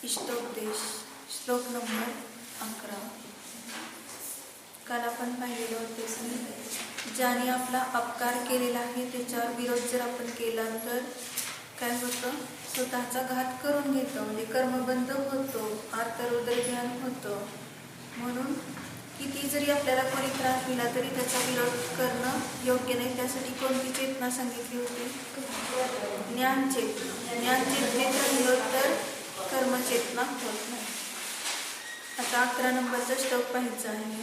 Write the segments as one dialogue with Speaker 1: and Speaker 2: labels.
Speaker 1: इष्टोपदेश श्लोक नंबर 11. काल आपण पाहिलेलं होते, ज्याने आपला अपकार केलेला आहे त्याच्यावर विरोध जर आपण केला तर काय होतं, स्वतःचा घात करून घेतो, म्हणजे कर्मबंध होतो, आर्तरोदर ध्यान होतं. म्हणून किती जरी आपल्याला कोणी त्रास दिला तरी त्याचा विरोध करणं योग्य नाही. त्यासाठी कोणती चेतना सांगितली होती? ज्ञानचेतना. ज्ञानचेतनेचा विरोध तर कर्मचेतना होत नाही. आता 11 नंबरचा श्लोक पाहायचा आहे.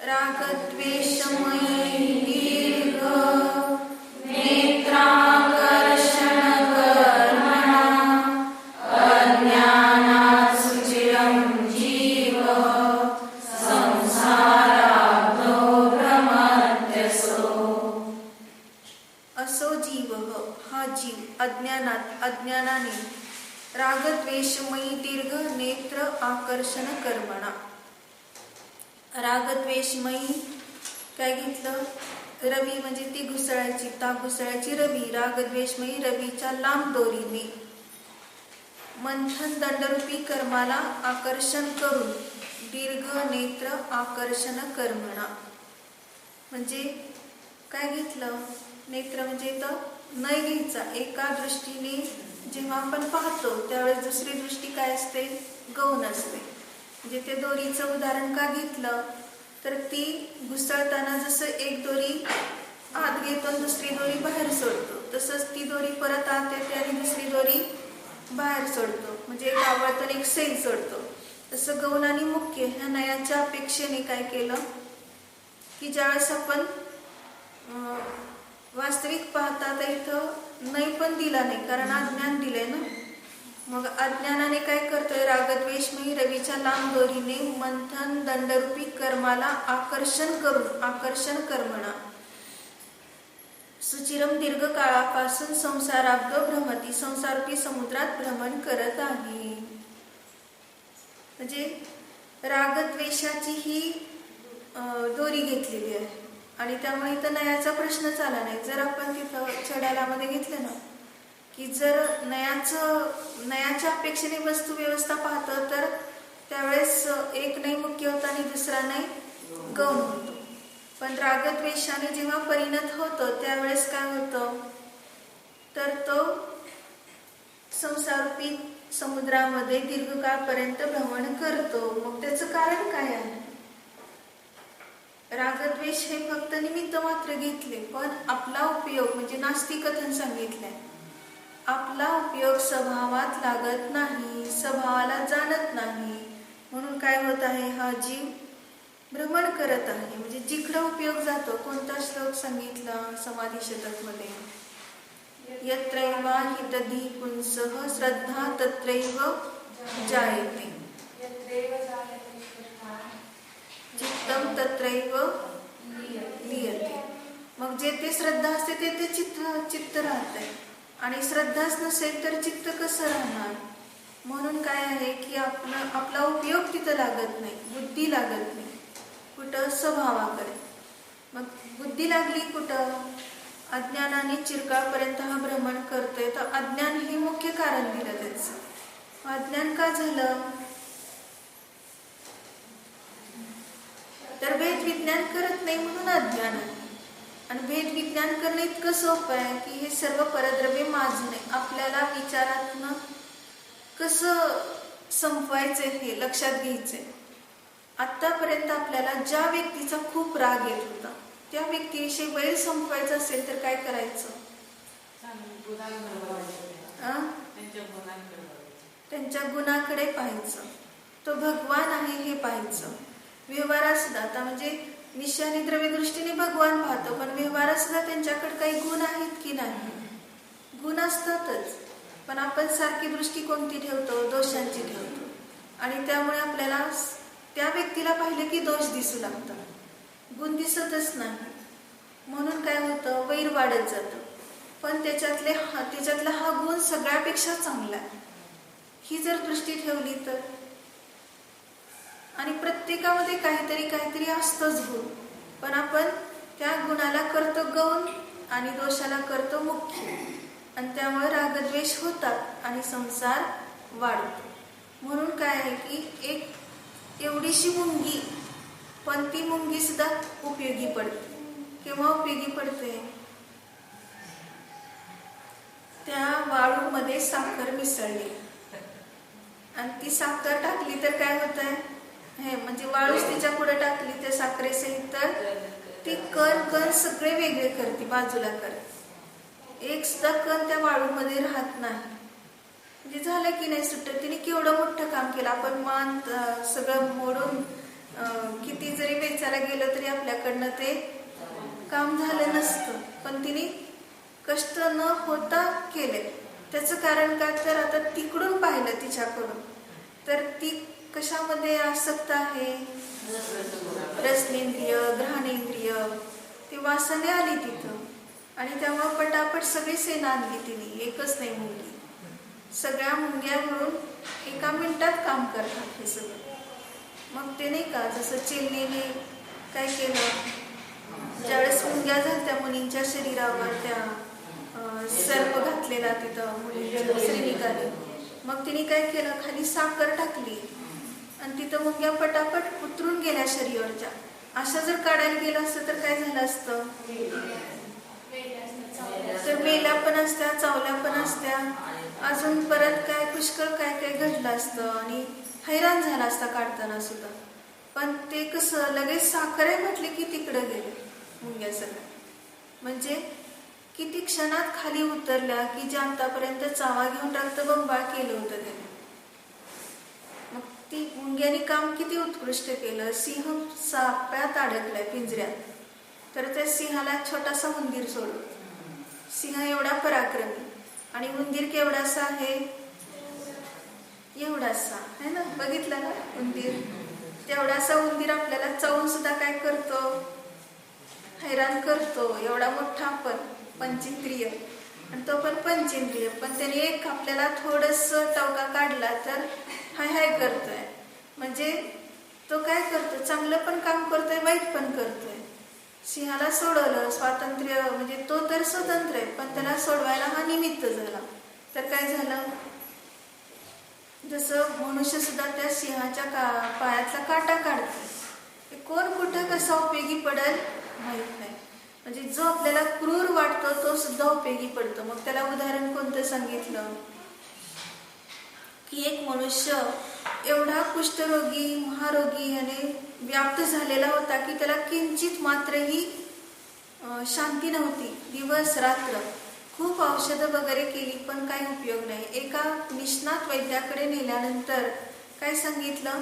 Speaker 1: रागद्वेषमयी दीर्घ नेत्राकर्षण कर्मणा अज्ञानात् सुचिरं जीव संसाराब्धो भ्रमत्यसो. असो जीव, हा जीव अज्ञानाने रागद्वेषमयी दीर्घ नेत्र आकर्षण कर्मणा. रागद्वेषमयी काय घेतलं? रवी म्हणजे ती घुसळायची, ताक घुसळायची रवी. रागद्वेषमयी रवीच्या लांब दोरीने मंथन दंडरूपी कर्माला आकर्षण करून दीर्घ नेत्र आकर्षण कर्मणा. म्हणजे काय घेतलं? नेत्र म्हणजे इथं नाही घ्यायचा. एका दृष्टीने जेव्हा आपण पाहतो त्यावेळेस दुसरी दृष्टी काय असते? गौण असते. म्हणजे ते दोरीचं उदाहरण का घेतलं तर ती घुसळताना जसं एक दोरी आत घेतो आणि दुसरी दोरी बाहेर सोडतो, तसंच ती दोरी परत आत येते आणि दुसरी दोरी बाहेर सोडतो. म्हणजे एक आवळतो एक सैल सोडतो. तसं गौण आणि मुख्य ह्या नयाच्या अपेक्षेने काय केलं की ज्यावेळेस आपण वास्तविक पाहता तर इथं नाही पण दिला नाही, कारण अज्ञान दिलंय ना. मग अज्ञानाने काय करतोय? रागद्वेषमयी रवीच्या लांब दोरीने मंथन दंडरूपी कर्माला आकर्षण करून आकर्षण कर्मणा सुचिरम दीर्घ काळापासून संसाराब्ध भ्रमती संसारूपी समुद्रात भ्रमण करत आहे. म्हणजे रागद्वेषाची ही दोरी घेतलेली आहे आणि त्यामुळे इथं नयाचा प्रश्नच आला नाही. जर आपण तिथं छड्यालामध्ये घेतलं ना की जर नयाच्या अपेक्षेने वस्तू व्यवस्था पाहतं तर त्यावेळेस एक नाही मुख्य होता आणि दुसरा नाही गौण होतो. पण रागद्वेषाने जेव्हा परिणत होतं त्यावेळेस काय होतं तर तो संसारूपी समुद्रामध्ये दीर्घकाळपर्यंत भ्रमण करतो. मग त्याचं कारण काय आहे? रागद्वेष हे फक्त निमित्त मात्र घेतले, पण आपला उपयोग म्हणजे नास्तिक कथन सांगितलंय. आपला उपयोग स्वभावात लागत नाही, स्वभावाला जाणत नाही. म्हणून काय होत आहे? हा जीव भ्रमण करत आहे. म्हणजे जिकडे उपयोग जातो. कोणता श्लोक सांगितला समाधी शतक मध्ये? यत्रैवा हि दधी पुंसः श्रद्धा तत्रैव जायते चित्तम तत्रैव लियते. मग जे ते श्रद्धा असते ते चित्त राहते आणि श्रद्धाच नसेल तर चित्त कसं राहणार? म्हणून काय आहे की आपला उपयोग तिथं लागत नाही, बुद्धी लागत नाही. कुठं? स्वभावाकडे. मग बुद्धी लागली कुठं? अज्ञानाने चिरकाळपर्यंत हा भ्रमण करतोय. तर अज्ञान हे मुख्य कारण दिलं त्याचं. अज्ञान का झालं? तर भेद विज्ञान करत नाही म्हणून अज्ञान आहे. आणि भेद विज्ञान करणं इतकं सोपं आहे की हे सर्व परद्रव्य माझं नाही. आपल्याला विचारातनं कसं संपवायचंय हे लक्षात घ्यायचंय. आतापर्यंत आपल्याला ज्या व्यक्तीचा खूप राग येत होता त्या व्यक्तीविषयी वैर संपवायचं असेल तर काय करायचं? त्यांच्या गुणाकडे पाहायचं. तो भगवान आहे हे पाहायचं. व्यवहारात सुद्धा आता म्हणजे निश्चय आणि द्रव्य दृष्टीने भगवान पाहतो, पण व्यवहारात सुद्धा त्यांच्याकडे काही गुण आहेत की नाही? गुण असतातच, पण आपण सारखी दृष्टी कोणती ठेवतो? दोषांची ठेवतो. आणि त्यामुळे आपल्याला त्या व्यक्तीला पाहिलं की दोष दिसू लागतात, गुण दिसतच नाही. म्हणून काय होतं? वैर वाढत जातं. पण त्याच्यातला हा गुण सगळ्यापेक्षा चांगला आहे ही जर दृष्टी ठेवली तर. आणि प्रत्येकामध्ये काहीतरी असतंच गुण, पण आपण त्या गुणाला करतो गौण आणि दोषाला करतो मुख्य. आणि त्यामुळे रागद्वेष होतात आणि संसार वाढतो. म्हणून काय आहे की एक एवढीशी मुंगी, पण ती मुंगी सुद्धा उपयोगी पडते. केव्हा उपयोगी पडते? त्या वाळूमध्ये साखर मिसळली आणि ती साखर टाकली तर काय होत आहे, हे म्हणजे वाळूच तिच्या पुढे टाकली त्या साखरेसहित, तर ती कण कण सगळे वेगळे करते, बाजूला करते. एक सुद्धा कण त्या वाळूमध्ये राहत नाही. म्हणजे झालं की नाही सुट्ट. तिने केवढं मोठं काम केलं. आपण मान सगळं मोडून किती जरी वेचायला गेलो तरी आपल्याकडनं ते काम झालं नसतं, पण तिने कष्ट न होता केले. त्याचं कारण काय, तर आता तिकडून पाहिलं तिच्याकडून, तर ती कशामध्ये आसक्त आहे? रसनेंद्रिय, घ्राणेंद्रिय, ती वासने आली तिथं. आणि त्यामुळे पटापट सगळी सेना आणली तिने, एकच नाही मुंगी. सगळ्या मुंग्या मिळून एका मिनिटात काम करतात हे सगळं. मग ते नाही का, जसं चिमणीने काय केलं, ज्यावेळेस मुंग्या झाल्या मुलींच्या शरीरावर, त्या सर्प घातलेला तिथं मुलींच्या श्रीनिकाने, मग तिने काय केलं, खाली साखर टाकली आणि तिथं मुंग्या पटापट उतरून गेल्या शरीरावरच्या. अशा जर काढायला गेलं असतं तर काय झालं असतं, तर मेल्या पण असत्या, चावल्या पण असत्या, अजून परत काय पुष्कळ काय काय घडलं असतं आणि हैराण झाला असता काढताना सुद्धा. पण ते कसं, लगेच साखर आहे म्हटले की तिकडं गेले मुंग्या सगळ्या. म्हणजे किती क्षणात खाली उतरल्या की जे आतापर्यंत चावा घेऊन रक्तबंबाळ केलं होतं त्याने. मग ती मुंग्याने काम किती उत्कृष्ट केलं. सिंह साप्यात अडकलाय पिंजऱ्यात, तर त्या सिंहाला छोटासा उंदीर सोडला. सिंह एवढा पराक्रमी आणि उंदीर केवढासा आहे, एवढासा आहे ना, बघितलं ना उंदीर. तेवढासा उंदीर आपल्याला चावून सुद्धा काय करतो, हैराण करतो. एवढा मोठा पण पंचेंद्रिय, आणि तो पण पंचेंद्रिय, पण त्याने एक आपल्याला थोडस टवका काढला तर हाय हाय करतोय. म्हणजे तो काय करतो, चांगलं पण काम करतोय, वाईट पण करतोय. सिंहाला सोडवलं, स्वातंत्र्य म्हणजे तो तर स्वतंत्र आहे, पण त्याला सोडवायला हा निमित्त झाला. तर काय झालं, जसं मनुष्य सुद्धा त्या सिंहाच्या पायातला काटा काढतोय. कोण कुठं कसा उपयोगी पडेल माहित नाही. म्हणजे जो आपल्याला क्रूर वाटतो तो सुद्धा उपयोगी पडतो. मग त्याला उदाहरण कोणतं सांगितलं की एक मनुष्य एवढा कुष्ठरोगी, महारोगी याने व्याप्त झालेला होता की त्याला किंचित मात्रही शांती नव्हती. दिवस रात्र खूप औषधं वगैरे केली पण काही उपयोग नाही. एका निष्णात वैद्याकडे नेल्यानंतर काय सांगितलं,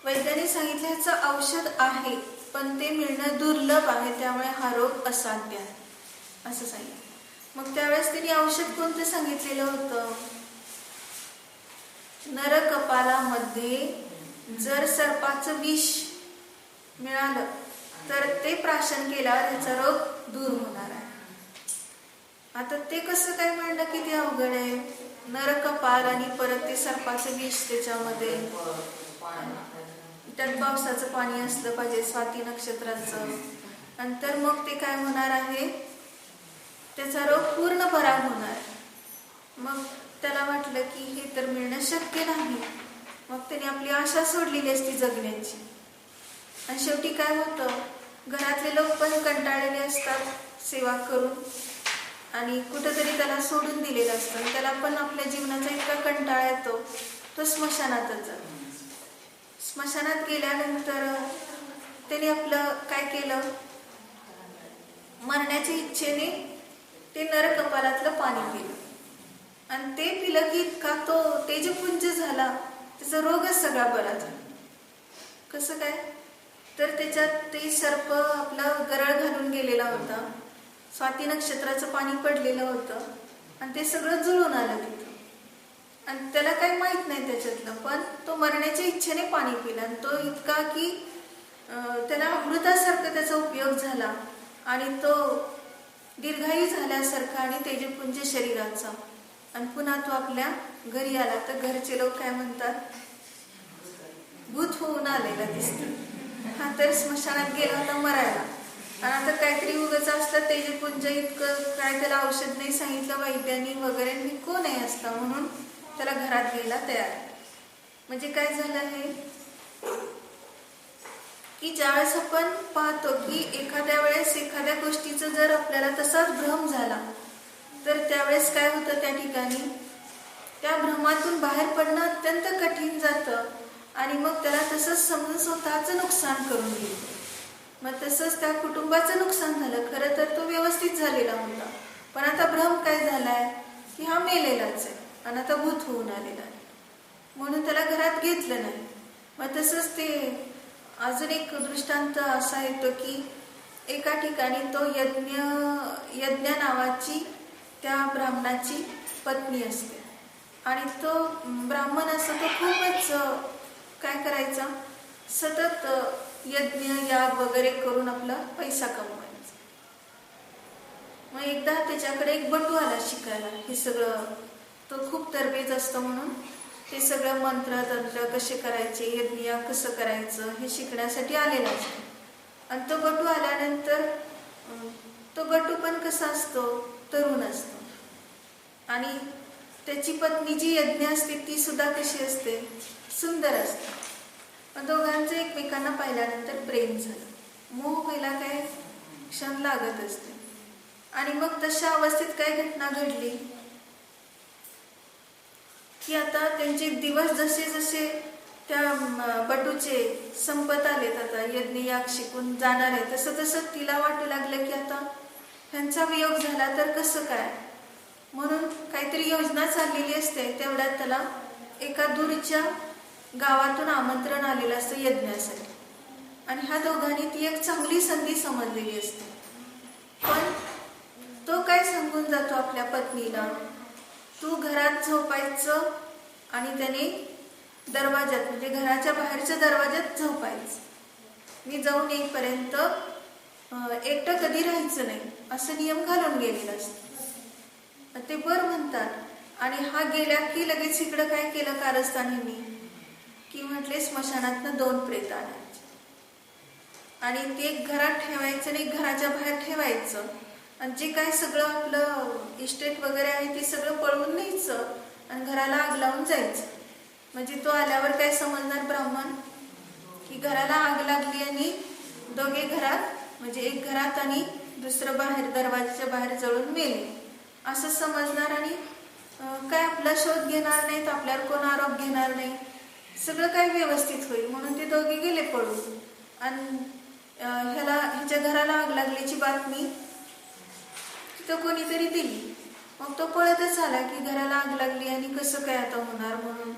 Speaker 1: वैद्याने सांगितलं ह्याचं औषध आहे पण ते मिळणं दुर्लभ आहे, त्यामुळे हा रोग असाध्य आहे असं सांगितलं. मग त्यावेळेस त्यांनी औषध कोणतं सांगितलेलं होतं, नरकपालामध्ये जर सर्पाचं विष मिळालं तर ते प्राशन केल्यावर ह्याचा रोग दूर होणार आहे. आता ते कसं काय म्हणणं किती अवघड आहे. नरकपाल आणि परत ते सर्पाचं विष त्याच्यामध्ये, त्यात पावसाचं पाणी असलं पाहिजे, स्वाती नक्षत्राचं, नंतर मग ते काय होणार आहे, त्याचा रोग पूर्ण बरा होणार आहे. मग त्याला वाटलं की हे तर मिळणं शक्य नाही. मग त्याने आपली आशा सोडलेली असती जगण्याची. आणि शेवटी काय होतं, घरातले लोक पण कंटाळलेले असतात सेवा करून आणि कुठंतरी त्याला सोडून दिलेलं असतं. त्याला पण आपल्या जीवनाचा इतका कंटाळा येतो, तो स्मशानातच जातो. स्मशानात गेल्यानंतर त्याने आपलं काय केलं, मरण्याच्या इच्छेने ते नरकपालातलं पाणी पिलं आणि ते पिलं की इतका तो तेजपुंज झाला, त्याचा रोगच सगळा बरा झाला. कसं काय, तर त्याच्यात ते सर्प आपला गरळ घालून गेलेला होता, स्वाती नक्षत्राचं पाणी पडलेलं होतं आणि ते सगळं जुळून आलं तिथं. आणि त्याला काही माहित नाही त्याच्यातलं, पण तो मरण्याच्या इच्छेने पाणी पिला आणि तो इतका की त्याला अमृतासारखं त्याचा उपयोग झाला आणि तो दीर्घायू झाल्यासारखा आणि तेजपुंज शरीराचा. आणि पुन्हा तो आपल्या घरी आला तर घरचे लोक काय म्हणतात, भूत होऊन आलेला दिसतं. हा तर स्मशानात गेला होता मरायला आणि आता काहीतरी उगाच असतं तेजपुंज इतकं काय, त्याला औषध नाही सांगितलं वैद्यानी वगैरे, कोण आहे असतं म्हणून त्याला घरात घ्यायला तयार. म्हणजे काय झालं आहे की ज्यावेळेस आपण पाहतो की एखाद्या वेळेस एखाद्या गोष्टीचा जर आपल्याला तसाच भ्रम झाला तर त्यावेळेस काय होतं, त्या ठिकाणी त्या भ्रमातून बाहेर पडणं अत्यंत कठीण जातं आणि मग त्याला तसंच समजून स्वतःचं नुकसान करून घेतो. मग तसंच त्या कुटुंबाचं नुकसान झालं. खरं तर तो व्यवस्थित झालेला होता, पण आता भ्रम काय झालाय की हा मेलेलाच आहे आणि आता भूत होऊन आलेला आहे, म्हणून त्याला घरात घेतलं नाही. मग तसंच ते अजून एक दृष्टांत असा येतो की एका ठिकाणी तो यज्ञ नावाची त्या ब्राह्मणाची पत्नी असते आणि तो ब्राह्मण असं तो खूपच काय करायचा, सतत यज्ञ याग वगैरे करून आपला पैसा कमवायचा. मग एकदा त्याच्याकडे एक बटू आला शिकायला. हे सगळं तो खूप तरबेज असतो म्हणून ते सगळं मंत्र तंत्र कसे करायचे, यज्ञ कसं करायचं हे शिकण्यासाठी आलेला असतो. आणि तो बटू आल्यानंतर तो बटू पण कसा असतो, तरुण असतो आणि त्याची पत्नी जी यज्ञ असते ती सुद्धा कशी असते, सुंदर असते. मग दोघांचं एकमेकांना पाहिल्यानंतर प्रेम झालं. मोह व्हायला काय क्षण लागत असते. आणि मग तशा अवस्थेत काय घटना घडली की आता त्यांचे दिवस जसे जसे त्या बटूचे संपत आलेत, आता यज्ञ याग शिकून जाणार आहे, तसं तसं तिला वाटू लागलं की आता त्यांचा वियोग झाला तर कसं काय, म्हणून काहीतरी योजना चाललेली असते. तेवढ्यात त्याला एका दूरच्या गावातून आमंत्रण आलेलं असतं यज्ञासाठी आणि ह्या दोघांनी ती एक चांगली संधी समजलेली असते. पण तो काय सांगून जातो आपल्या पत्नीला, तू घरात झोपायचं आणि त्याने दरवाजात म्हणजे घराच्या बाहेरच्या दरवाजात झोपायचं, मी जाऊन येईपर्यंत एकटं कधी राहायचं नाही, असं नियम घालून गेलेला असतं. ते बरं म्हणतात आणि हा गेल्या की लगेच इकडं काय केलं कारस्थानींनी की म्हटले स्मशानातनं 2 प्रेत आणायचे आणि ते एक घरात ठेवायचं आणि एक घराच्या बाहेर ठेवायचं आणि जे काय सगळं आपलं इस्टेट वगैरे आहे ते सगळं पळवून न्यायचं आणि घराला आग लावून जायचं. म्हणजे तो आल्यावर काय समजणार ब्राह्मण की घराला आग लागली आणि दोघे घरात म्हणजे एक घरात आणि दुसरं बाहेर दरवाजाच्या बाहेर जळून मेले असं समजणार आणि काय आपला शोध घेणार नाहीत, आपल्यावर कोण आरोप घेणार नाही, सगळं काही व्यवस्थित होईल. म्हणून ते दोघे गेले पळून आणि ह्याच्या घराला आग लागल्याची बातमी तिथं कोणीतरी दिली. मग तो पळतच आला की घराला आग लागली आणि कसं काय आता होणार, म्हणून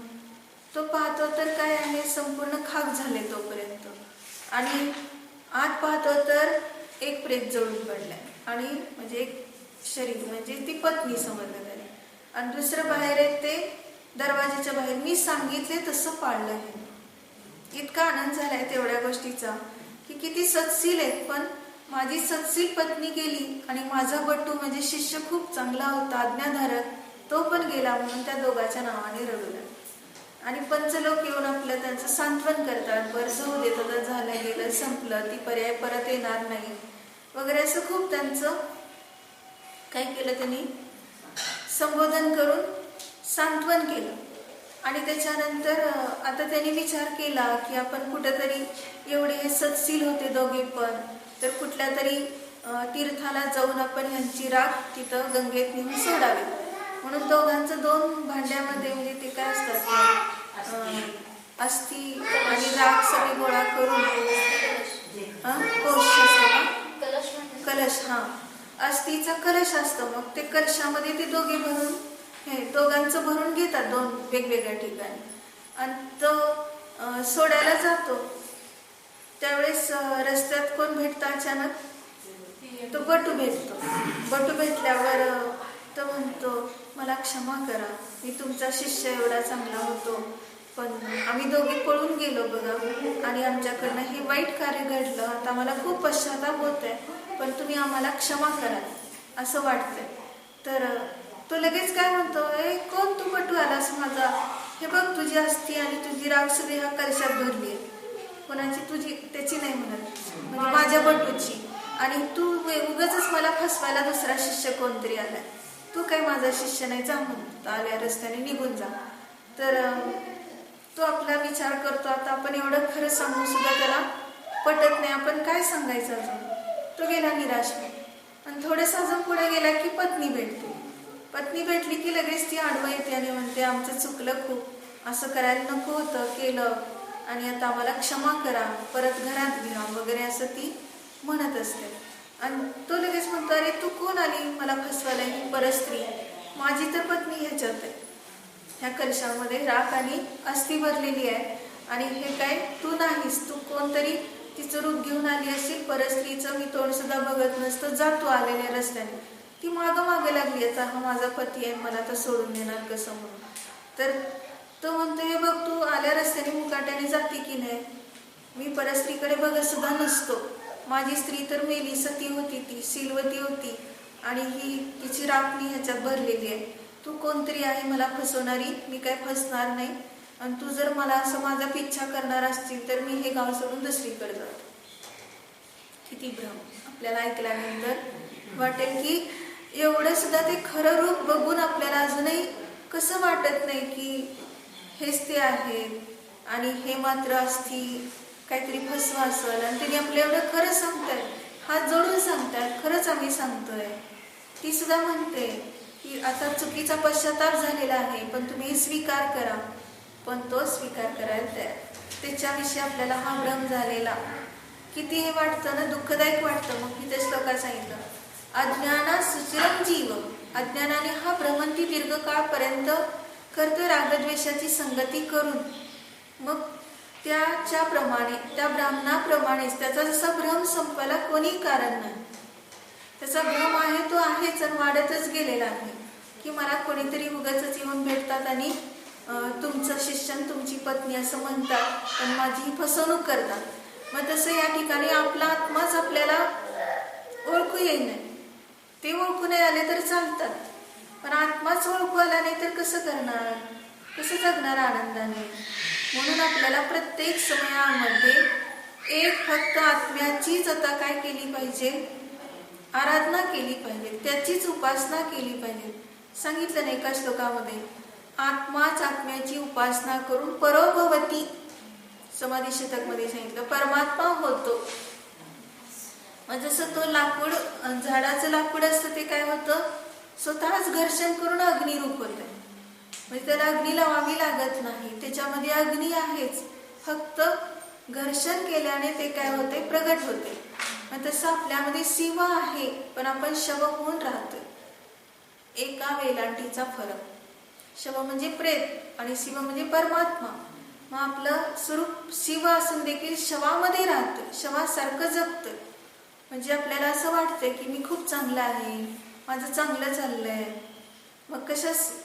Speaker 1: तो पाहतो तर काय आहे, संपूर्ण खाक झाले तोपर्यंत आणि आत पाहतो तर एक प्रेत जळून पडलाय आणि म्हणजे एक शरीर म्हणजे ती पत्नी समजलं त्याने आणि दुसरं बाहेर आहे ते दरवाजाच्या बाहेर. मी सांगितले तसं पाळलं आहे. इतका आनंद झालाय तेवढ्या गोष्टीचा की किती सत्शील आहेत, पण माझी सत्शील पत्नी गेली आणि माझा बट्टू म्हणजे शिष्य खूप चांगला होता आज्ञाधारक, तो पण गेला म्हणून त्या दोघांच्या नावाने रडू लागले. आणि पंचलोक येऊन आपलं त्यांचं सांत्वन करतात, बरं जाऊ देत, आता झालं गेलं संपलं, ती पर्याय परत येणार नाही वगैरे असं खूप त्यांचं काय केलं, त्यांनी संबोधन करून सांत्वन केलं. आणि त्याच्यानंतर आता त्यांनी विचार केला की आपण कुठेतरी एवढे हे सत्शील होते दोघे पण, तर कुठल्या तरी तीर्थाला जाऊन आपण ह्यांची राख तिथं गंगेत नेऊन सोडावी. म्हणून दोघांचं 2 भांड्यामध्ये म्हणजे ते काय असतात अस्थि आणि राख सगळी गोळा करून कलश, अस्थीचा कलश असतो. मग ते कलशामध्ये ते दोघे भरून हे दोघांचं भरून घेतात 2 वेगवेगळ्या ठिकाणी आणि तो सोडायला जातो. त्यावेळेस रस्त्यात कोण भेटतं अचानक, तो बटू भेटतो. बटू भेटल्यावर तो म्हणतो मला क्षमा करा, मी तुमचा शिष्य एवढा चांगला होतो पण आम्ही दोघे पळून गेलो बघा आणि आमच्याकडनं हे वाईट कार्य घडलं, आता मला खूप पश्चाताप होत आहे, पण तुम्ही आम्हाला क्षमा करा असं वाटतंय. तर तो लगेच काय म्हणतो, कोण तू बटू आलास माझा, हे बघ तुझी अस्थी आणि तुझी राख सगळी ह्या कलशात भरली आहे, कोणाची, तुझी त्याची नाही म्हणत, म्हणजे माझ्या बटूची, आणि तू उगाचच मला फसवायला दुसरा शिष्य कोणतरी आलाय, तू काय माझा शिष्य नाही, जा म्हणतो, आल्या रस्त्याने निघून जा. तर तो आपला विचार करतो, आता आपण एवढं खरं सांगून सुद्धा त्याला पटत नाही, आपण काय सांगायचं अजून. तो गेला निराश होऊन. आणि थोडंसं अजून पुढे गेला की पत्नी भेटते. पत्नी भेटली की लगेच ती आडवं येते आणि म्हणते आमचं चुकलं खूप, असं करायला नको होतं, केलं आणि आता आम्हाला क्षमा करा, परत घरात घ्या वगैरे असं ती म्हणत असते. आणि तो लगेच म्हणतो अरे तू कोण आली मला फसवायला, ही परस्त्री, माझी तर पत्नी ह्याच्यात आहे, ह्या कलशामध्ये राख आणि अस्थी भरलेली आहे आणि हे काय तू नाहीस, तू कोणतरी तिचं रूप घेऊन आली असेल परस्त्रीचं, मी तोंड सुद्धा बघत नसतं, जातो आलेल्या रस्त्याने. ती मागं लागली, आता हा माझा पती आहे, मला तर सोडून देणार कसं म्हणून. तर तो म्हणतो हे बघ तू आल्या रस्त्याने मुकाट्याने जाते की नाही, मी परस्त्रीकडे बघत सुद्धा नसतो, माझी स्त्री तर मेली, सती होती, ती शीलवती होती आणि ही तिची राख मी ह्याच्यात भरलेली आहे. तू कोणतरी आहे मला फसवणारी, मी काय फसणार नाही, आणि तू जर मला असं माझा पिच्छा करणार असतील तर मी हे गाव सोडून दुसरीकडे जातो. किती भ्रम. आपल्याला ऐकल्यानंतर वाटेल की एवढं सुद्धा ते खरं रूप बघून आपल्याला अजूनही कसं वाटत नाही की हेच ते आहेत आणि हे मात्र अस्थी काहीतरी फसवा असेल, आणि त्यांनी आपलं एवढं खरं सांगतायत, हात जोडून सांगतायत, खरंच आम्ही सांगतोय. ती सुद्धा म्हणते की आता चुकीचा पश्चाताप झालेला आहे, पण तुम्ही स्वीकार करा. पण तो स्वीकार करायला तयार. त्याच्याविषयी आपल्याला हा भ्रम झालेला किती हे वाटतं ना, दुःखदायक वाटतं. मग मी त्या श्लोकात सांगितलं अज्ञाना सुचिरम जीव, अज्ञानाने हा भ्रमंती दीर्घकाळपर्यंत करतो रागद्वेषाची संगती करून. मग त्याच्याप्रमाणे त्या ब्राह्मणाप्रमाणेच त्याचा जसा भ्रम संपायला कोणी कारण नाही. त्याचा भ्रम आहे तो आहेच आणि वाढतच गेलेला आहे की मला कोणीतरी उगाचच येऊन भेटतात आणि तुमचं शिष्य तुमची पत्नी असं म्हणतात पण माझी फसवणूक करतात. मग तसं या ठिकाणी आपला आत्माच आपल्याला ओळखू येईल नाही. ते ओळखू नाही आले तर चालतात, पण आत्माच ओळखू आला नाही तर कसं करणार, कसं जगणार आनंदाने. म्हणून आपल्याला प्रत्येक समयामध्ये एक फक्त आत्म्याचीच आता काय केली पाहिजे, आराधना केली पाहिजे, त्याचीच उपासना केली पाहिजे. सांगितलं नाही का श्लोकामध्ये, आत्माच आत्म्याची उपासना करून परोभवती, समाधी शतक मध्ये सांगितलं परमात्मा होतो. मग जसं तो लाकूड, झाडाचं लाकूड असतं ते काय होतं, स्वतःच घर्षण करून अग्निरूप होतं. म्हणजे त्याला अग्नी लावावी लागत नाही, त्याच्यामध्ये अग्नी आहेच, फक्त घर्षण केल्याने ते काय होते, प्रगट होते. मग तसं आपल्यामध्ये शिव आहे पण आपण शव होऊन राहतोय. एका वेलांटीचा फरक. शव म्हणजे प्रेत आणि शिव म्हणजे परमात्मा. मग आपलं स्वरूप शिव असून देखील शवामध्ये राहतोय, शवासारखं जगतोय. म्हणजे आपल्याला असं वाटतंय की मी खूप चांगलं आहे, माझं चांगलं चाललंय. मग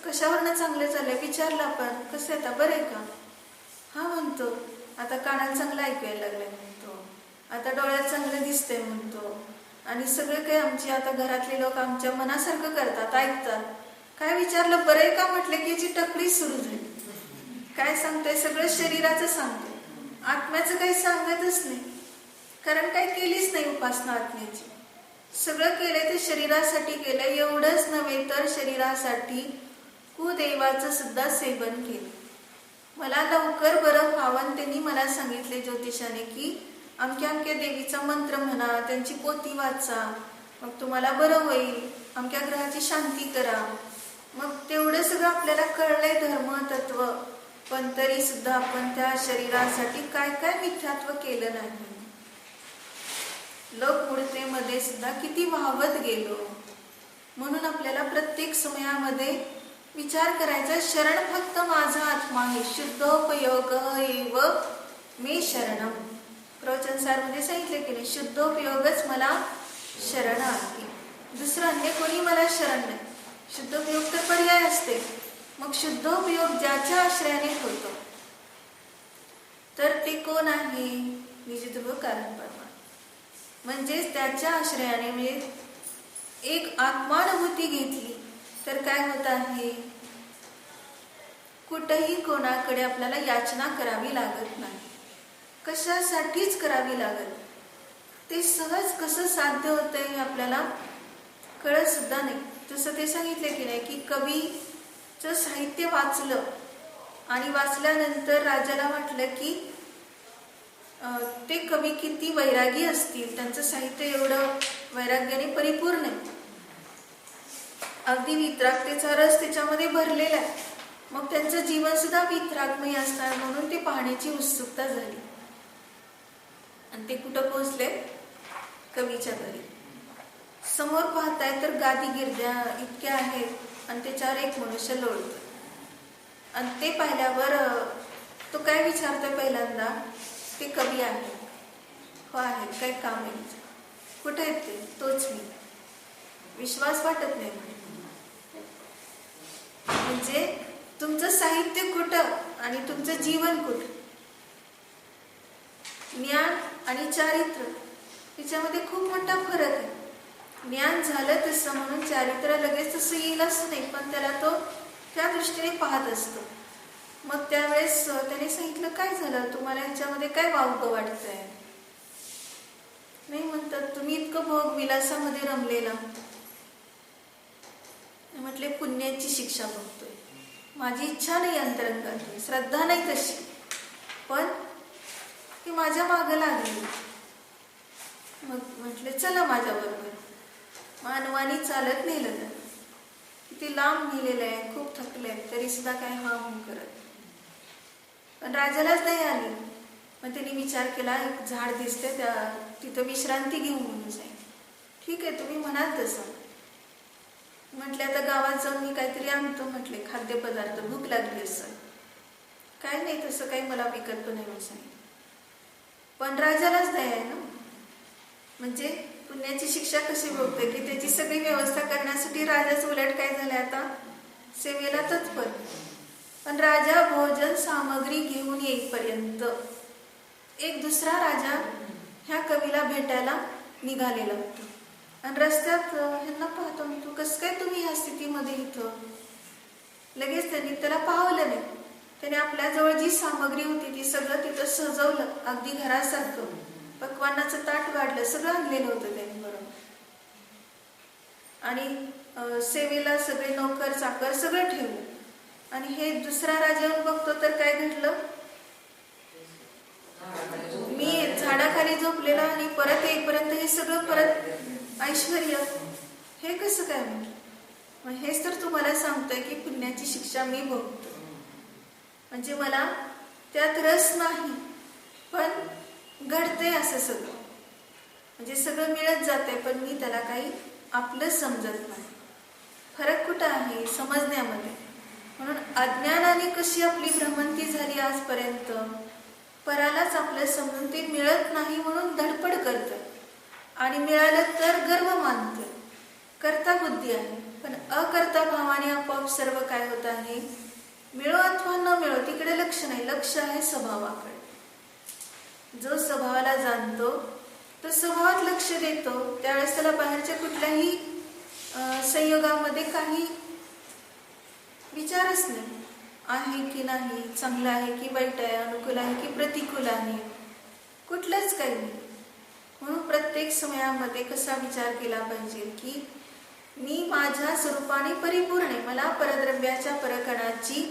Speaker 1: कशावरनं चांगलं चाललंय विचारलं आपण, कसं आहे आता, बरं आहे का, हा म्हणतो. आता कानाला चांगलं ऐकायला लागलंय म्हणतो, आता डोळ्यात चांगलं दिसतंय म्हणतो. आणि सगळं काही आमची आता घरातले लोक आमच्या मनासारखं करतात, ऐकतात. काय विचारलं बरं आहे का म्हटलं की याची टपरी सुरू झाली. काय सांगतोय, सगळं शरीराचं सांगतोय, आत्म्याचं काही सांगतच नाही. कारण काय केलीच नाही उपासना आत्म्याची. सगळं केलंय ते शरीरासाठी केलंय. एवढंच नव्हे तर शरीरासाठी कुदेवाचं सुद्धा सेवन केलं. मला लवकर बरं व्हावं त्यांनी मला सांगितले ज्योतिषाने की अमक्या अमक्या देवीचा मंत्र म्हणा, त्यांची पोथी वाचा, मग तुम्हाला बरं होईल, अमक्या ग्रहाची शांती करा. मग तेवढं सगळं आपल्याला कळलंय धर्म तत्व, पण तरी सुद्धा आपण त्या शरीरासाठी काय काय मिथ्यात्व केलं नाही. लोकमुळतेमध्ये सुद्धा किती वाहवत गेलो. म्हणून आपल्याला प्रत्येक समयामध्ये विचार करायचा, शरण फक्त माझा आत्मा आहे, शुद्धोपयोग एव मे शरणम. प्रवचनसारमध्ये सांगितले की नाही, शुद्धोपयोगच मला शरण आहे, दुसरं अन्य कोणी मला शरण नाही. शुद्धोपयोग तर पर्याय असते. मग शुद्धोपयोग ज्याच्या आश्रयाने होतो तर ते कोण आहे, निजध्रुव कारण परमात्मा. म्हणजेच त्याच्या आश्रयाने म्हणजे एक आत्मानुभूती घेतली तर काय होत आहे, कुठेही कोणाकडे आपल्याला याचना करावी लागत नाही, कशासाठीच करावी लागत. ते सहज कसं साध्य होतंय हे आपल्याला कळत सुद्धा नाही. जसं ते सांगितले की नाही की कवीचं साहित्य वाचलं आणि वाचल्यानंतर राजाला वाटलं की ते कवी किती वैरागी असतील, त्यांचं साहित्य एवढं वैराग्याने परिपूर्ण आहे, अगदी वितरागतेचा रस त्याच्यामध्ये भरलेला आहे, मग त्यांचं जीवन सुद्धा वितरागमय असणार म्हणून ते पाहण्याची उत्सुकता झाली. आणि ते कुठं पोहोचले? कवीच्या घरी. समोर पाहताय तर गादी गिरद्या इतक्या आहेत आणि त्याच्यावर एक मनुष्य लोळतो. आणि ते पाहिल्यावर तो काय विचारतोय पहिल्यांदा? ते कवी आहे. हो आहे. काय काम आहे? कुठे आहेत ते? तोच मी. विश्वास वाटत नाही म्हणजे तुमचं साहित्य कुठं आणि तुमचं जीवन कुठं? ज्ञान आणि चारित्र्य याच्यामध्ये खूप मोठा फरक आहे. ज्ञान झालं तसं म्हणून चारित्र्य लगेच तसं येईल असं नाही, पण त्याला तो त्या दृष्टीने पाहत असतो. मग त्यावेळेस त्याने सांगितलं, काय झालं तुम्हाला, ह्याच्यामध्ये काय वावगं वाटतंय? नाही म्हणतात, तुम्ही इतकं भोग विलासामध्ये रमलेला. म्हटले, पुण्याची शिक्षा बघतोय. माझी इच्छा नाही अंतरंगात, श्रद्धा नाही तशी, पण ती माझ्या मागं लागली. मग म्हटले, चला माझ्या बरोबर. मानवानी चालत नेलं तर किती लांब नेलेलं आहे, खूप थकले तरी सुद्धा काय हा म्हणून करत. पण राजालाच नाही आली. मग त्यांनी विचार केला, एक झाड दिसते त्या तिथं विश्रांती घेऊ म्हणून जाईल. ठीक आहे, तुम्ही म्हणाल तसं. म्हटले, आता गावात जाऊन मी काहीतरी आणतो म्हटले, खाद्यपदार्थ, भूक लागली असं. काय नाही, तसं काही मला विकल्प नाही म्हणून सांगितलं. पण राजालाच दया आहे ना. म्हणजे पुण्याची शिक्षा कशी भोगते की त्याची सगळी व्यवस्था करण्यासाठी राजाच उलट काय झाले आता सेवेला तत्पर. पण राजा भोजन सामग्री घेऊन येईपर्यंत एक दुसरा राजा ह्या कवीला भेटायला निघालेला होता. आणि रस्त्यात ह्यांना पाहतो, मी तू कसं काय तुम्ही ह्या स्थितीमध्ये इथं? लगेच त्यांनी त्याला पाहवलं नाही. त्याने आपल्याजवळ जी सामग्री होती ती सगळं तिथं सजवलं, अगदी घरासारखं. पक्वान्नाचं ताट वाढलं, सगळं आणलेलं होतं त्यांनी बरोबर. आणि सेवेला सगळे नोकर चाकर सगळं ठेवलं. आणि हे दुसरा राजा येऊन बघतो तर काय घडलं? मी झाडाखाली झोपलेला आणि परत येईपर्यंत हे सगळं परत ऐश्वर्य, हे कसं काय? मग हेच तर तुम्हाला सांगतोय की पुण्याची शिक्षा मी भोगतो. म्हणजे मला त्यात रस नाही, पण घडतंय असं सगळं. म्हणजे सगळं मिळत जाते, पण मी त्याला काही आपलं समजत नाही. फरक कुठं आहे? समजण्यामध्ये. म्हणून अज्ञानाने कशी आपली भ्रमंती झाली आजपर्यंत, परालाच आपलं समजून ते मिळत नाही म्हणून धडपड करतं. आणि मिळालं तर गर्व मानतं. कर्ता बुद्धी आहे, पण अकर्ता भावाने आपोआप सर्व काय होत आहे? मिळो अथवा न मिळो तिकडे लक्ष नाही, लक्ष आहे स्वभावाकडे. जो स्वभावाला जाणतो तो स्वभावात लक्ष देतो, त्यावेळेस त्याला बाहेरच्या कुठल्याही संयोगामध्ये काही विचारच नाही. आहे की नाही, चांगलं आहे की वाईट आहे, अनुकूल आहे की प्रतिकूल आहे, कुठलंच काही नाही. म्हणून प्रत्येक समयामध्ये कसा विचार केला पाहिजे की मी माझ्या स्वरूपाने परिपूर्ण आहे, मला परद्रव्याच्या परकणाची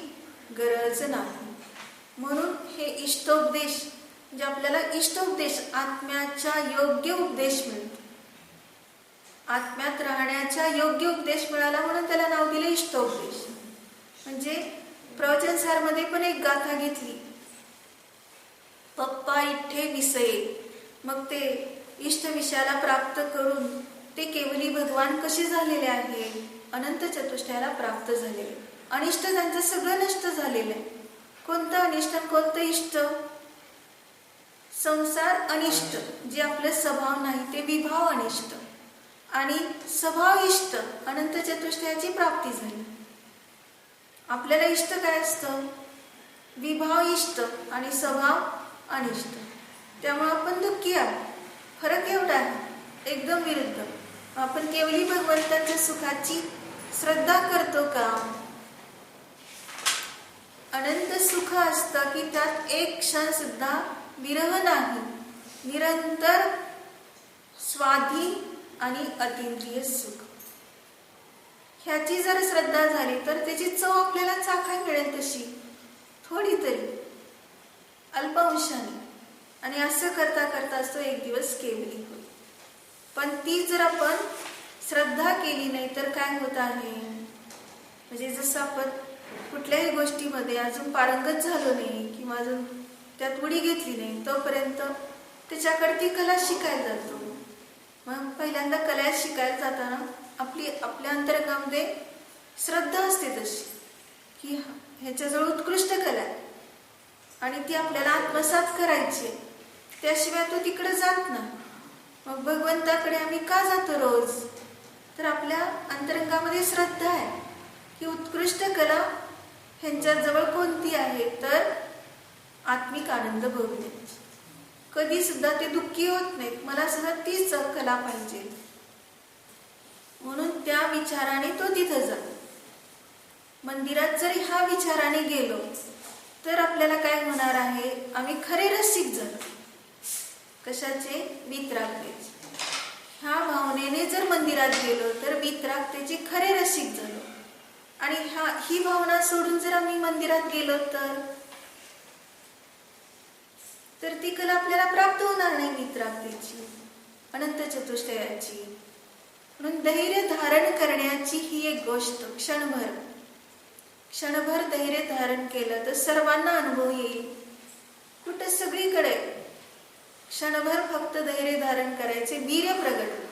Speaker 1: गरज नाही. म्हणून हे इष्टोपदेश म्हणजे आपल्याला इष्टोपदेश, आत्म्याच्या योग्य उपदेश मिळतो. आत्म्यात राहण्याचा योग्य उपदेश मिळाला म्हणून त्याला नाव दिले इष्टोपदेश. म्हणजे प्रवचनसारमध्ये पण एक गाथा घेतली, पप्पा इठ्ठे विषये. मग ते इष्ट विषयाला प्राप्त करून ते केवली भगवान कसे झालेले आहे? अनंत चतुष्टयाला प्राप्त झालेले. अनिष्ट त्यांचं सगळं नष्ट झालेलं आहे. कोणतं अनिष्ट, कोणतं इष्ट? संसार अनिष्ट, जे आपले स्वभाव नाही ते विभाव अनिष्ट, आणि स्वभाव इष्ट, अनंत चतुष्टयाची प्राप्ती झाली. आपल्याला इष्ट काय असतं? विभाव इष्ट आणि स्वभाव अनिष्ट. त्यामुळे आपण दुःखी आहोत. फरक एवढा आहे, एकदम विरुद्ध. आपण केवली भगवंताच्या सुखाची श्रद्धा करतो का? अनंत सुख असतं की त्यात एक क्षण सुद्धा विरह नाही, निरंतर स्वाधीन आणि अतींद्रिय सुख. ह्याची जर श्रद्धा झाली तर त्याची चव आपल्याला चाखायला मिळेल तशी. थोडी तरी अल्पांशाने, आणि असं करता करता तो एक दिवस केवली होईल. पण ती जर आपण श्रद्धा केली नाही तर काय होत आहे, म्हणजे जसं आपण कुठल्याही गोष्टीमध्ये अजून पारंगत झालो नाही किंवा अजून त्यात उडी घेतली नाही तोपर्यंत त्याच्याकडे ती कला शिकायला जातो. मग पहिल्यांदा कला शिकायला जाताना आपल्या अंतरंगामध्ये श्रद्धा असते तशी की ह्याच्याजवळ उत्कृष्ट कला आहे आणि ती आपल्याला आत्मसात करायची, त्याशिवाय तो तिकडे जात नाही. मग भगवंताकडे आम्ही का जातो रोज, तर आपल्या अंतरंगामध्ये श्रद्धा आहे की उत्कृष्ट कला ह्यांच्याजवळ कोणती आहे, तर आत्मिक आनंद भोगण्याची. कधी सुद्धा ते दुःखी होत नाहीत, मला सुद्धा तीच कला पाहिजे. म्हणून त्या विचाराने तो तिथं जातो. मंदिरात जरी ह्या विचाराने गेलो तर आपल्याला काय होणार आहे, आम्ही खरे रसिक झालो. कशाचे? वितरागतेचे. ह्या भावनेने जर मंदिरात गेलो तर वितरागतेचे खरे रसिक झालो. आणि ही भावना सोडून जर आम्ही मंदिरात गेलो तर ती कला आपल्याला प्राप्त होणार नाही, वितरागतेची, अनंत चतुष्टयाची. म्हणून धैर्य धारण करण्याची ही एक गोष्ट क्षणभर धैर्य धारण केलं तर सर्वांना अनुभव येईल. कुठं? सगळीकडे क्षणभर फक्त धैर्य धारण करायचे, वीर्य प्रगट होते.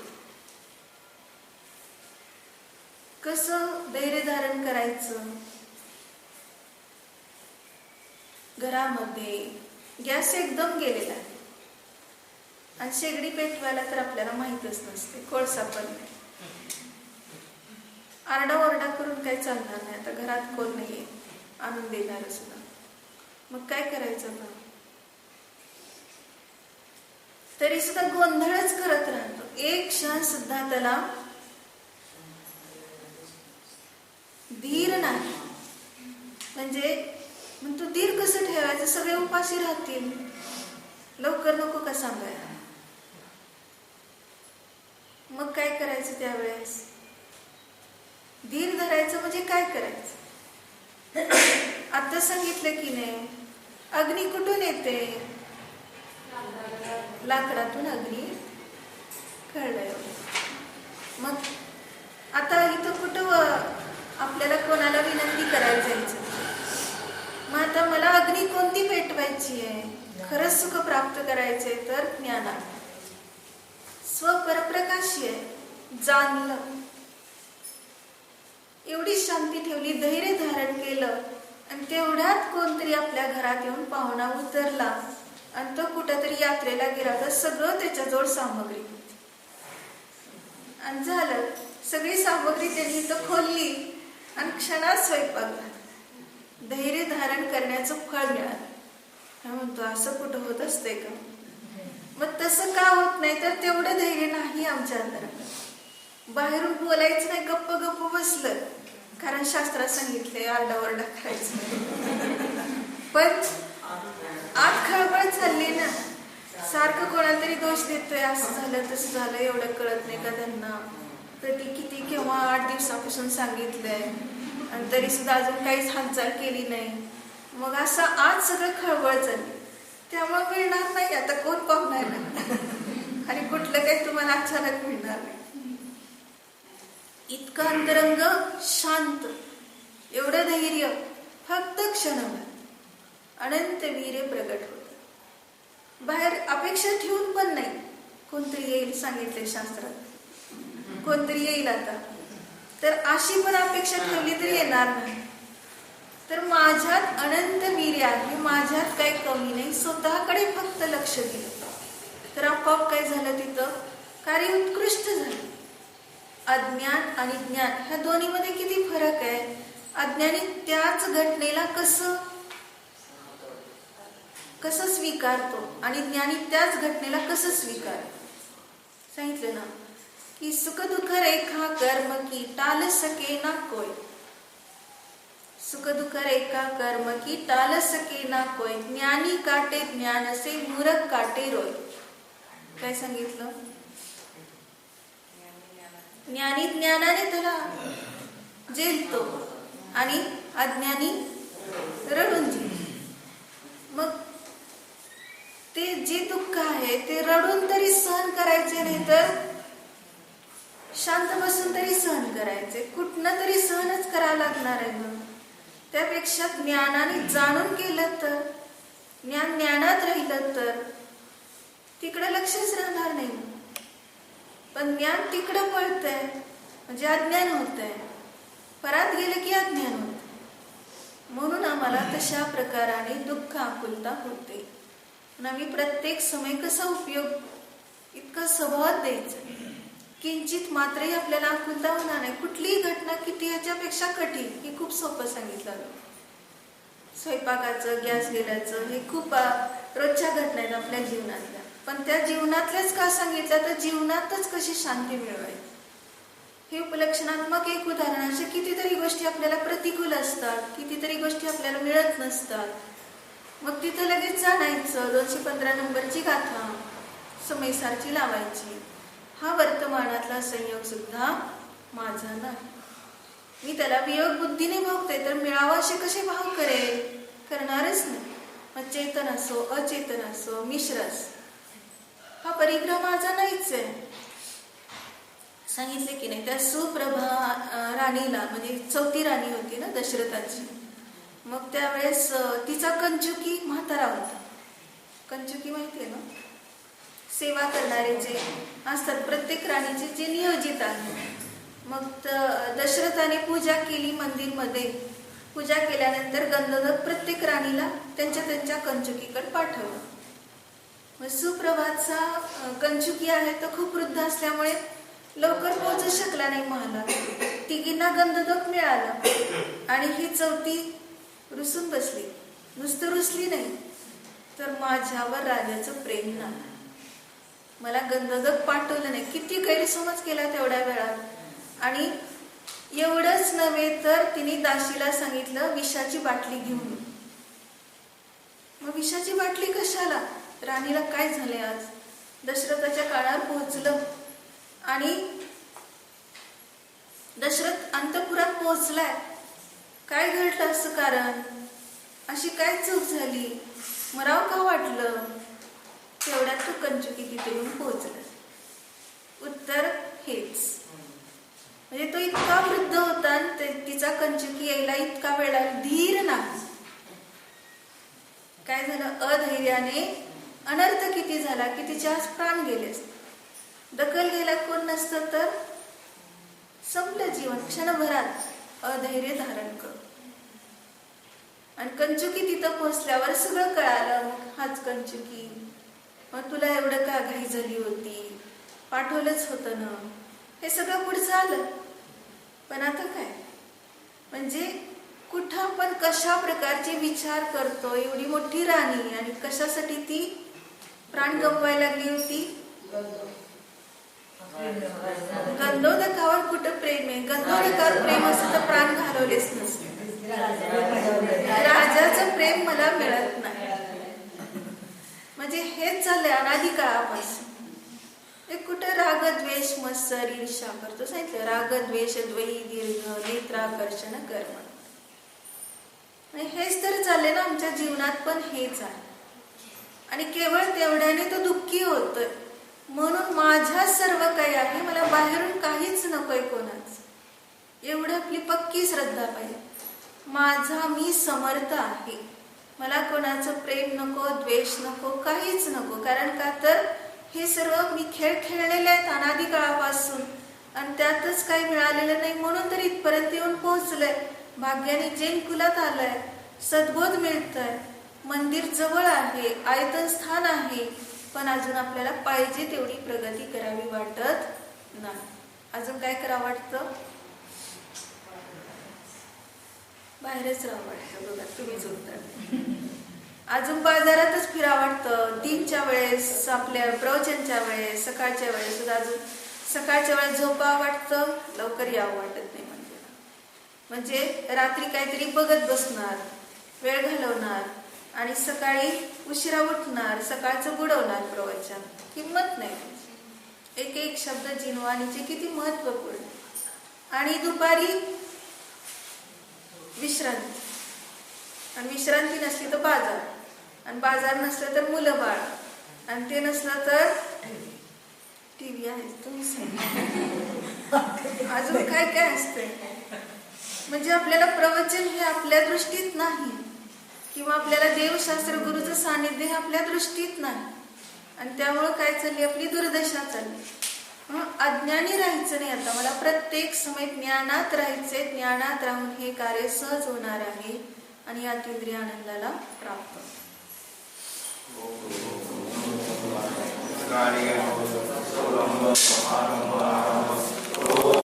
Speaker 1: कसं धैर्य धारण करायचं? घरामध्ये गॅस एकदम गेलेला आहे आणि शेगडी पेटवायला तर आपल्याला माहीतच नसते, कोळसा पण नाही. आरडाओरडा करून काही चालणार नाही. आता घरात कोण नाहीये आणून देणार सुद्धा. मग काय करायचं ना? तरी सुद्धा गोंधळच करत राहतो. एक क्षण सुद्धा त्याला धीर नाही. म्हणजे मग तू धीर कसं ठेवायचं? सगळे उपाशी राहतील, लवकर नको का सांगायला? मग काय करायचं त्यावेळेस? धीर धरायचं म्हणजे काय करायचं? आता सांगितलं की नाही, अग्नी कुठून येते? लाकडातून अग्नी कळलंय. मग आता इथं कुठं आपल्याला कोणाला विनंती करायला जायचं? मग आता मला अग्नी कोणती पेटवायची आहे? खरंच सुख प्राप्त करायचंय तर ज्ञानात स्वपरप्रकाशी आहे, जाणलं. एवढी शांती ठेवली, धैर्य धारण केलं आणि तेवढ्यात कोणतरी आपल्या घरात येऊन पाहुणा उतरला आणि तो कुठेतरी यात्रेला गेला तर सगळं त्याच्याजवळ सामग्री होती. आणि झालं, सगळी सामग्री त्यांनी इथं खोलली आणि क्षणात स्वयंपाक झाला. धैर्य धारण करण्याचं फळ मिळालं. म्हणतो असं कुठं होत असते का? मग तसं का होत नाही? तर तेवढं धैर्य नाही आमच्या अंतरात. बाहेरून बोलायचं नाही, गप्प गप्प बसलं, कारण शास्त्रात सांगितले आरडाओरडा करायचं. पण आत खळबळ चालली ना, सारखं कोणाला तरी दोष देतोय, असं झालं तसं झालं, एवढं कळत नाही का त्यांना? कधी किती केव्हा 8 दिवसापासून सांगितलंय आणि तरी सुद्धा अजून काहीच हालचाल केली नाही. मग असं आज सगळं खळबळ चालली. त्यामुळे मिळणार नाही आता, कोण पाहणार आणि कुठलं काही तुम्हाला अचानक मिळणार नाही. इतकं अंतरंग शांत, एवढं धैर्य फक्त क्षणभर, अनंत वीर्य प्रगट होत. बाहेर अपेक्षा ठेवून पण नाही, कोणतरी येईल सांगितले शास्त्रात, कोणतरी येईल आता, तर अशी पण अपेक्षा ठेवली तरी येणार नाही. तर माझ्यात अनंत वीर्य आहे, माझ्यात काही कमी नाही, स्वतःकडे फक्त लक्ष दिलं तर आपोआप काय झालं, तिथं कार्य उत्कृष्ट झालं. अज्ञान आणि ज्ञान ह्या दोन्हीमध्ये किती फरक आहे. अज्ञानी त्याच घटनेला कसं स्वीकारतो आणि ज्ञानी त्याच घटनेला कसं स्वीकारतो. सांगितलं ना की सुख दुःख रेखा कर्म की टाल सके ना कोय. सुख दुःख रेखा कर्म की टाल सके ना कोय, ज्ञानी काटे ज्ञान से मूर्ख काटे रोय. काय सांगितलं? ज्ञानी ज्ञानाने त्याला जेलतो आणि अज्ञानी रडून जेल. ते जे दुःख आहे ते रडून तरी सहन करायचे, नाही तर शांत बसून तरी सहन करायचे. कुठनं तरी सहनच करावं लागणार आहे मग. त्यापेक्षा ज्ञानाने जाणून केलं तर, ज्ञानात राहिलं तर तिकडे लक्षच राहणार नाही. पण ज्ञान तिकडं पळतंय म्हणजे अज्ञान होतंय. परात गेलं की अज्ञान होत. म्हणून आम्हाला तशा प्रकाराने दुःख आकुलता होते. आम्ही प्रत्येक समय कसा उपयोग इतका स्वभावात द्यायचा, किंचित मात्रही आपल्याला आकुलता होणार नाही. कुठलीही घटना किती याच्यापेक्षा कठीण हे खूप सोपं सांगितलं. स्वयंपाकाचं, गॅस गेल्याचं हे खूप रोजच्या घटना आहेत आपल्या जीवनातल्या. पण त्या जीवनातल्याच का सांगितलं तर जीवनातच कशी शांती मिळवायची हे उपलक्षणात्मक एक उदाहरण. अशा कितीतरी गोष्टी आपल्याला प्रतिकूल असतात, कितीतरी गोष्टी आपल्याला मिळत नसतात. मग तिथं लगेच जाणायचं, 215 नंबरची गाथा समयसारखी लावायची. हा वर्तमानातला संयोग सुद्धा माझा नाही, मी त्याला वियोग बुद्धीने भोगते, तर मिळावा असे कसे भाव करेल? करणारच नाही. मग चेतन असो अचेतन असो मिश्र असो, हा परिग्रह माझा नाहीच आहे. सांगितले की नाही, त्या सुप्रभा राणीला, म्हणजे 4थी राणी होती ना दशरथाची, मग त्यावेळेस तिचा कंचुकी म्हातारा होता. कंचुकी माहिती आहे ना, सेवा करणारे जे असतात प्रत्येक राणीचे जे नियोजित आहे. मग दशरथाने पूजा केली मंदिरमध्ये. पूजा केल्यानंतर गंधर्व प्रत्येक राणीला त्यांच्या कंचुकीकडे पाठवलं. मग सुप्रभातचा कंचुकी आहे तो खूप वृद्ध असल्यामुळे लवकर पोहोचू शकला नाही महालात. तिघींना गंधर्व मिळाला आणि ही 4थी रुसून बसली. नुसतं रुसली नाही तर माझ्यावर राजाचं प्रेम नाही, मला गंधर्व पाठवलं नाही. किती गैरसमज केला तेवढ्या वेळात. आणि एवढंच नव्हे तर तिने दासीला सांगितलं विषाची बाटली घेऊन. मग विषाची बाटली कशाला? राणीला काय झाले आज? दशरथाच्या काळावर पोहोचलं आणि दशरथ अंतपुरात पोहोचलाय. काय घडलं असं कारण? अशी काय चूक झाली? मराव का वाटलं? तेवढ्यात तो कंचुकी तिथे येऊन पोहोचला. उत्तर हेच. म्हणजे तो इतका वृद्ध होता आणि तिचा कंचुकी यायला इतका वेळ लागला. धीर नाही. काय झालं? अधैर्याने अनर्थ किती झाला की तिचे आज प्राण गेले. दखल घ्यायला कोण नसतं तर संपलं जीवन क्षणभरात अधैर्य धारण कर. आणि कंचुकी तिथं पोहोचल्यावर सगळं कळालं. मग हाच कंचुकी, मग तुला एवढं का घाई झाली होती? पाठवलंच होतं ना. हे सगळं पुढचं आलं. पण आता काय? म्हणजे कुठं आपण कशा प्रकारचे विचार करतो? एवढी मोठी राणी आणि कशासाठी ती प्राण गमवायला लागली होती? गंधोदकावर कुठं प्रेम आहे? गंधोदकावर प्रेम असतं तर प्राण घालवलेच नसते. राजाचं प्रेम मला मिळत नाही. म्हणजे हेच चाललंय अनादी काळापासून. एक कुठं राग द्वेष मत्सर ईर्ष्या करतो. सांगितलं राग द्वेष द्वयी दीर्घ नेत्राकर्षण कर्म. आणि हेच तर चालले ना आमच्या जीवनात. पण हेच आहे. आणि केवळ तेवढ्याने तो दुःखी होतोय. म्हणून माझ्या सर्व काही आहे, मला बाहेरून काहीच नकोय कोणाच. एवढं आपली पक्की श्रद्धा पाहिजे. माझा मी समर्थ आहे, मला कोणाचं प्रेम नको द्वेष नको काहीच नको. कारण का तर हे सर्व मी खेळ खेळलेले आहेत अनादी काळापासून आणि त्यातच काही मिळालेलं नाही. म्हणून तर इथपर्यंत येऊन पोहोचलंय. भाग्याने जैन कुलात आलंय, सद्बोध मिळतंय, मंदिर जवळ आहे, आयतन स्थान आहे. पण अजून आपल्याला पाहिजे तेवढी प्रगती करावी वाटत नाही. अजून काय करावं वाटतं? बाहेरच राहावं वाटतं. बघा तुम्हीच उत्तर. अजून बाजारातच फिरावं वाटतं. 3च्या वेळेस, आपल्या प्रवचनच्या वेळेस, सकाळच्या वेळेस सुद्धा अजून सकाळच्या वेळेस झोपावं वाटतं, लवकर यावं वाटत नाही मंदिरात. म्हणजे रात्री काहीतरी बघत बसणार, वेळ घालवणार आणि सकाळी उशिरा उठणार, सकाळचं बुडवणार प्रवचन. किंमत नाही. एक एक शब्द जिनवानीचे किती महत्वपूर्ण. आणि दुपारी विश्रांती, आणि विश्रांती नसली तर बाजार, आणि बाजार नसलं तर मुलं बाळ. आणि ते नसलं तर टीव्ही आहे तुम्ही सांगा. अजून काय काय असतंय. म्हणजे आपल्याला प्रवचन हे आपल्या दृष्टीत नाही, किंवा आपल्याला देवशास्त्र गुरुचं सानिध्य हे आपल्या दृष्टीत नाही. आणि त्यामुळं काय चालली आपली दुर्दशा चालली. अज्ञानी राहायचं नाही. आता मला प्रत्येक समय ज्ञानात राहायचे. ज्ञानात राहून हे कार्य सहज होणार आहे आणि या अतींद्रिय आनंदाला प्राप्त.
Speaker 2: कार्य